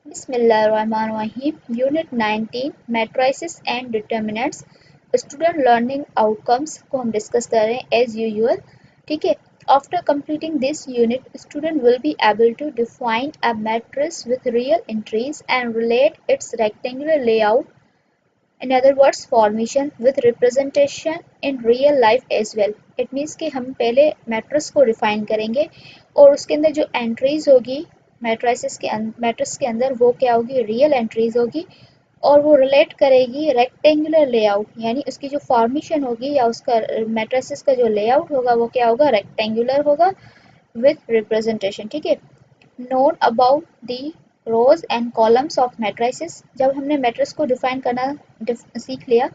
बिस्मिल्लाहिर्रहमानिर्रहीम। Unit 19 matrices and determinants student learning outcomes को हम डिस्कस कर रहे हैं एज यूजुअल। ठीक है। After completing this unit student will be able to define a matrix with real entries and relate its rectangular layout, in other words formation with representation in real life as well. It means कि हम पहले matrix को define करेंगे और उसके अंदर जो entries होगी मैट्रिक्स के अंदर वो क्या होगी, रियल एंट्रीज होगी और वो रिलेट करेगी रेक्टेंगुलर लेआउट, यानी उसकी जो फॉर्मेशन होगी या उसका मैट्रिक्स का जो लेआउट होगा वो क्या होगा, रेक्टेंगुलर होगा विथ रिप्रेजेंटेशन। ठीक है। Known about the rows and columns of matrices. जब हमने मैट्रिक्स को डिफाइन करना सीख लिया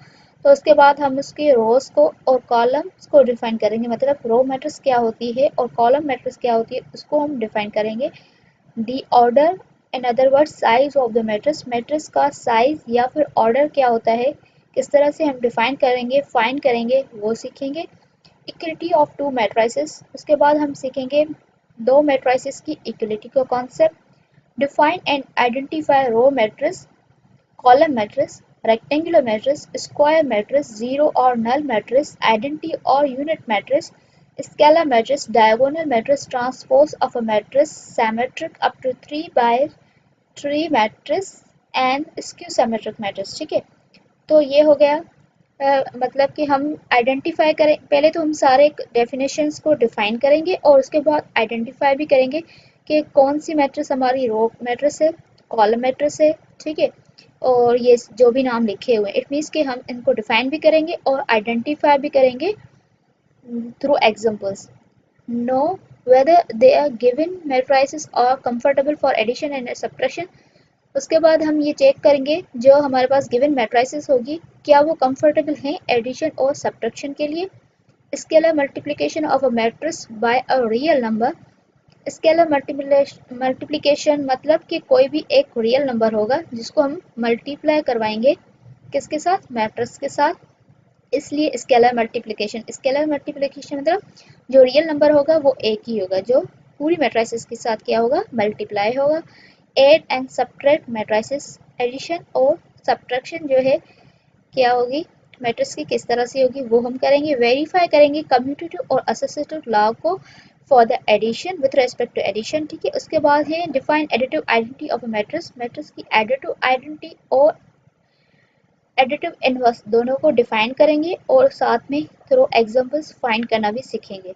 तो उसके बाद हम उसके रोज को और कॉलम्स को डिफाइन करेंगे, मतलब रो मैट्रिक्स क्या होती है और कॉलम मैट्रिक्स क्या होती है उसको हम डिफाइन करेंगे। दी order, in other word size of the matrix, matrix का साइज या फिर ऑर्डर क्या होता है, किस तरह से हम डिफाइन करेंगे, फाइंड करेंगे, वो सीखेंगे। इक्वलिटी ऑफ टू मैट्रिसेस, उसके बाद हम सीखेंगे दो मैट्रिसेस की इक्वलिटी का concept. Define and identify row matrix, column matrix, rectangular matrix, square matrix, zero और नल मैट्रिक्स, आइडेंटिटी और unit matrix, scalar matrix, diagonal matrix, transpose of a matrix, symmetric up to 3 by 3 matrix and skew symmetric matrix। ठीक है। तो ये हो गया मतलब कि हम आइडेंटिफाई करें, पहले तो हम सारे डेफिनेशंस को डिफाइन करेंगे और उसके बाद आइडेंटिफाई भी करेंगे कि कौन सी मैट्रिक्स हमारी रो मैट्रिक्स है, कॉलम मैट्रिक्स है। ठीक है। और ये जो भी नाम लिखे हुए हैं इट मीन्स कि हम इनको डिफाइन भी करेंगे और आइडेंटिफाई भी करेंगे through examples. Know whether they are given matrices are comfortable for addition and subtraction। उसके बाद हम ये चेक करेंगे जो हमारे पास गिवन मैट्रिसेस होगी क्या वो कंफर्टेबल हैं एडिशन और सब्ट्रैक्शन के लिए। Scalar multiplication of a matrix bye a real number. Scalar multiplication मतलब कि कोई भी एक रियल नंबर होगा जिसको हम मल्टीप्लाई करवाएंगे किसके साथ, मैट्रिक्स के साथ, इसलिए स्केलर मल्टीप्लिकेशन मतलब जो रियल नंबर होगा वो एक ही होगा जो पूरी मैट्रिसेस के साथ क्या होगा, मल्टीप्लाई होगा। Add and subtract matrices, addition और सब्ट्रैक्शन जो है क्या होगी मैट्रिक्स की किस तरह से होगी वो हम करेंगे। वेरीफाई करेंगे कम्यूटेटिव और एसोसिएटिव लॉ को for the addition with respect to addition. ठीक है। उसके बाद है define additive identity of a matrix, matrix की एडिटिव आइडेंटिटी और एडिटिव इनवर्स दोनों को डिफाइन करेंगे और साथ में थ्रू एग्जांपल्स फाइंड करना भी सीखेंगे।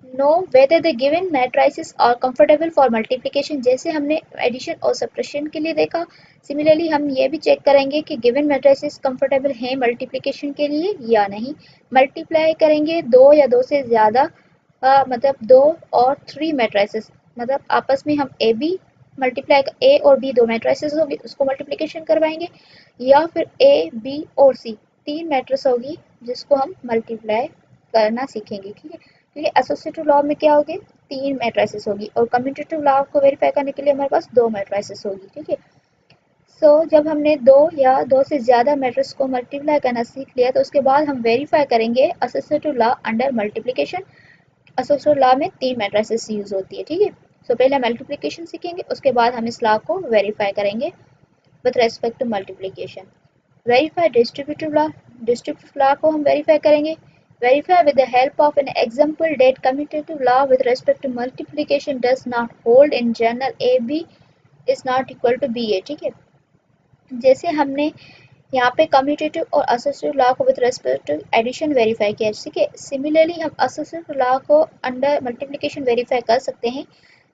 Know whether the given matrices are comfortable for multiplication, जैसे हमने एडिशन और सब्ट्रैक्शन के लिए देखा, सिमिलरली हम ये भी चेक करेंगे कि गिवन मैट्रिसेस कंफर्टेबल हैं मल्टीप्लिकेशन के लिए या नहीं। मल्टीप्लाई करेंगे दो या दो से ज़्यादा मतलब दो और थ्री मैट्रिसेस, मतलब आपस में हम ए बी मल्टीप्लाई ए और बी दो मैट्रिसेस होगी उसको मल्टीप्लिकेशन करवाएंगे, या फिर ए बी और सी तीन मैट्रिक्स होगी जिसको हम मल्टीप्लाई करना सीखेंगे। ठीक है। क्योंकि एसोसिएटिव लॉ में क्या होगी, तीन मैट्रिसेस होगी और कम्यूटेटिव लॉ को वेरीफाई करने के लिए हमारे पास दो मैट्रिसेस होगी। ठीक है। जब हमने दो या दो से ज़्यादा मैट्रिक्स को मल्टीप्लाई करना सीख लिया तो उसके बाद हम वेरीफाई करेंगे associative law under multiplication. Associative law में तीन मैट्रिसेस यूज होती है। ठीक है। पहले मल्टीप्लिकेशन सीखेंगे उसके बाद हम इस लॉ को वेरीफाई करेंगे with respect to multiplication. Verify distributive law, distributive law को हम वेरीफाई करेंगे। Verify with the help of an example that commutative law with respect to multiplication does not hold in general A B is not equal to B A. ठीक है। जैसे हमने यहाँ पे commutative और एसोसिएटिव लॉ को with respect to addition verify किया। ठीक है। सिमिलरली हम एसोसिएटिव लॉ को अंडर मल्टीप्लिकेशन वेरीफाई कर सकते हैं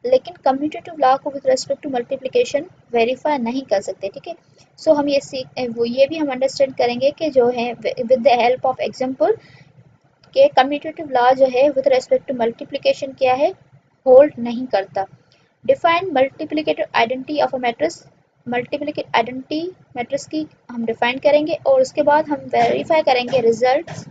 लेकिन कम्यूटेटिव लॉ को with respect to multiplication verify नहीं कर सकते। ठीक है। हम ये भी हम अंडरस्टैंड करेंगे कि जो है with the help of example के कम्यूटेटिव लॉ जो है विद रेस्पेक्ट टू मल्टीप्लिकेशन क्या है, होल्ड नहीं करता। Define multiplicative identity of a matrix, multiplicative identity matrix की हम डिफाइन करेंगे और उसके बाद हम वेरीफाई करेंगे रिजल्ट्स।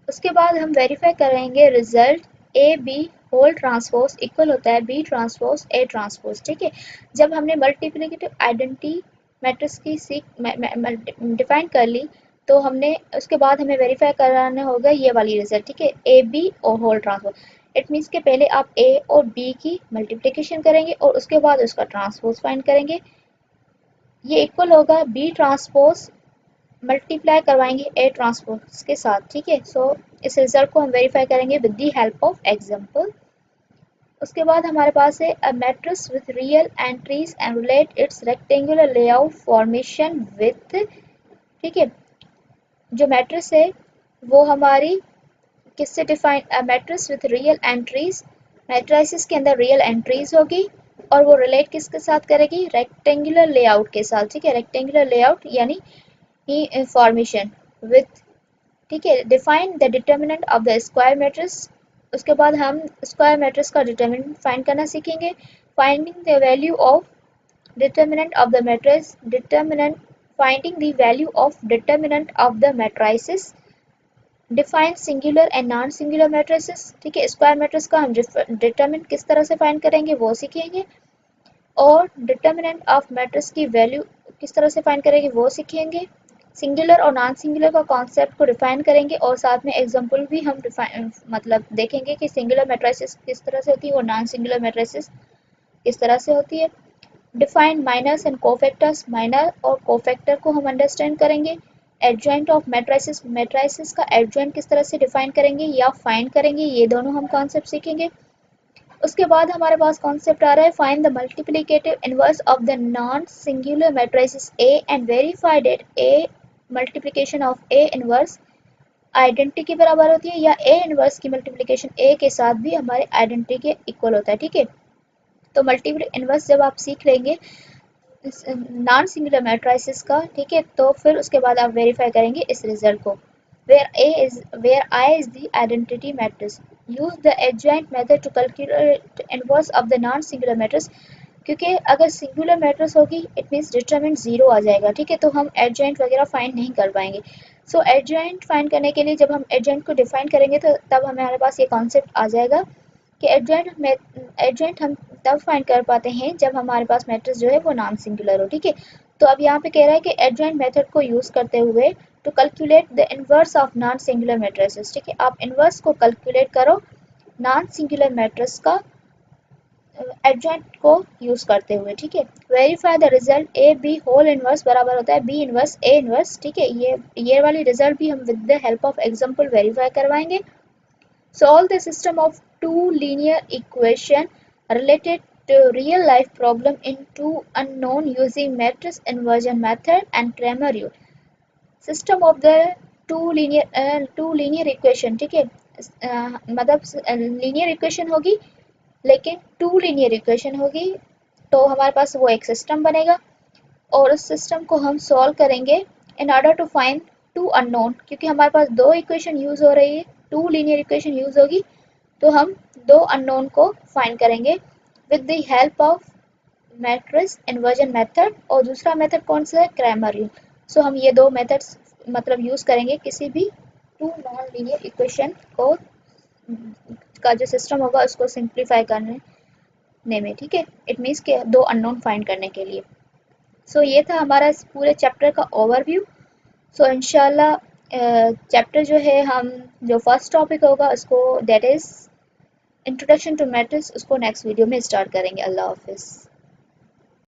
उसके बाद हम वेरीफाई करेंगे result A B whole transpose equal होता है बी ट्रांसपोज ए ट्रांसपोज। ठीक है। जब हमने मल्टीप्लिकेटिव आइडेंटिटी मैट्रिक्स की डिफाइन कर ली तो हमने उसके बाद हमें वेरीफाई कराना होगा ये वाली रिजल्ट। ठीक है। ए बी और होल ट्रांसपोज। इट मीन्स के पहले आप ए और बी की मल्टीप्लिकेशन करेंगे और उसके बाद उसका ट्रांसपोज फाइंड करेंगे। ये इक्वल होगा बी ट्रांसपोज मल्टीप्लाई करवाएंगे ए ट्रांसपोज के साथ, ठीक है। सो इस रिजल्ट को हम वेरीफाई करेंगे with the help of example. उसके बाद हमारे पास है अ matrix with real entries and relate its rectangular layout formation with, ठीक है। जो मैट्रिक्स है वो हमारी किससे define, matrix with real entries, matrices के अंदर रियल एंट्रीज होगी और वो रिलेट किसके साथ करेगी, रेक्टेंगुलर लेआउट के साथ, ठीक है। रेक्टेंगुलर लेआउट यानी फॉर्मेशन विथ, ठीक है। Define the determinant of the square matrix. उसके बाद हम स्क्वायर मैट्रिक्स का डिटर्मिनेंट फाइंड करना सीखेंगे। Finding the value of determinant of the matrix, determinant, finding the value of determinant of the matrices, define singular and non singular matrices, ठीक है। Square matrix का हम डिटर्मिनेंट किस तरह से फाइंड करेंगे वो सीखेंगे और डिटर्मिनेंट ऑफ मैट्रिक्स की वैल्यू किस तरह से फाइंड करेंगे वो सीखेंगे। सिंगुलर और नॉन सिंगुलर का कॉन्सेप्ट को डिफाइन करेंगे और साथ में एग्जांपल भी हम डिफाइन मतलब देखेंगे कि सिंगुलर मैट्रिसेस किस तरह से होती है और नॉन सिंगुलर मैट्रिसेस किस तरह से होती है। Define minors and cofactors, minor और कोफैक्टर को हम अंडरस्टैंड करेंगे। एडजॉइंट ऑफ मैट्रिसेस, मैट्रिसेस का एडजॉइंट किस तरह से डिफाइन करेंगे या फाइंड करेंगे, ये दोनों हम कॉन्सेप्ट सीखेंगे। उसके बाद हमारे पास कॉन्सेप्ट आ रहा है find the multiplicative inverse of the non singular matrices A and verify that A multiplication of A inverse identity के बराबर होती है या ए इनवर्स की मल्टीप्लिकेशन ए के साथ भी हमारे आइडेंटिटी के इक्वल होता है, ठीक है। तो मल्टीपल इनवर्स जब आप सीख लेंगे नॉन सिंगुलर मैट्रिसेस का, ठीक है, तो फिर उसके बाद आप वेरीफाई करेंगे इस रिजल्ट को। where I is the identity matrix, use the adjoint method to calculate inverse of the non singular matrix, क्योंकि अगर सिंगुलर मैट्रिक्स होगी इट मीन्स डिटरमिनेंट जीरो आ जाएगा, ठीक है, तो हम एडजॉइंट वगैरह फाइंड नहीं कर पाएंगे। सो एडजॉइंट फाइंड करने के लिए जब हम एडजॉइंट को डिफाइन करेंगे तो तब हमारे पास ये कॉन्सेप्ट आ जाएगा कि एडजॉइंट हम तब फाइंड कर पाते हैं जब हमारे पास मैट्रिक्स जो है वो नॉन सिंगुलर हो, ठीक है। तो अब यहाँ पे कह रहा है कि एडजॉइंट मेथड को यूज करते हुए to calculate the inverse of non singular matrices, ठीक है। आप इनवर्स को कैलकुलेट करो नॉन सिंगुलर मैट्रिक्स का एडजॉइंट को यूज करते हुए, ठीक है। Verify the result A B whole inverse बराबर होता है बी इनवर्स ए इनवर्स, ठीक है। ये वाली रिजल्ट भी हम with the help of example verify करवाएंगे। Solve the system of two linear equation related to real life problem in two unknown using matrix inversion method and Cramer rule. System of the two linear equation, ठीक है। मतलब linear equation होगी लेकिन to linear equation होगी, तो हमारे पास वो एक सिस्टम बनेगा और उस सिस्टम को हम सॉल्व करेंगे in order to find two unknown, क्योंकि हमारे पास दो इक्वेशन यूज हो रही है, टू लीनियर इक्वेशन यूज होगी तो हम दो अननोन को फाइंड करेंगे with the help of matrix inversion method और दूसरा मेथड कौन सा है, क्रैमर रूल। सो हम ये दो मेथड्स मतलब यूज करेंगे किसी भी टू नॉन लीनियर इक्वेशन को का जो सिस्टम होगा उसको सिंप्लीफाई करने में, ठीक है। इट मीन्स के दो अननोन फाइंड करने के लिए। सो ये था हमारा इस पूरे चैप्टर का ओवरव्यू। सो इंशाल्लाह चैप्टर जो है हम जो फर्स्ट टॉपिक होगा उसको that is introduction to matrix उसको नेक्स्ट वीडियो में स्टार्ट करेंगे। अल्लाह हाफिज़।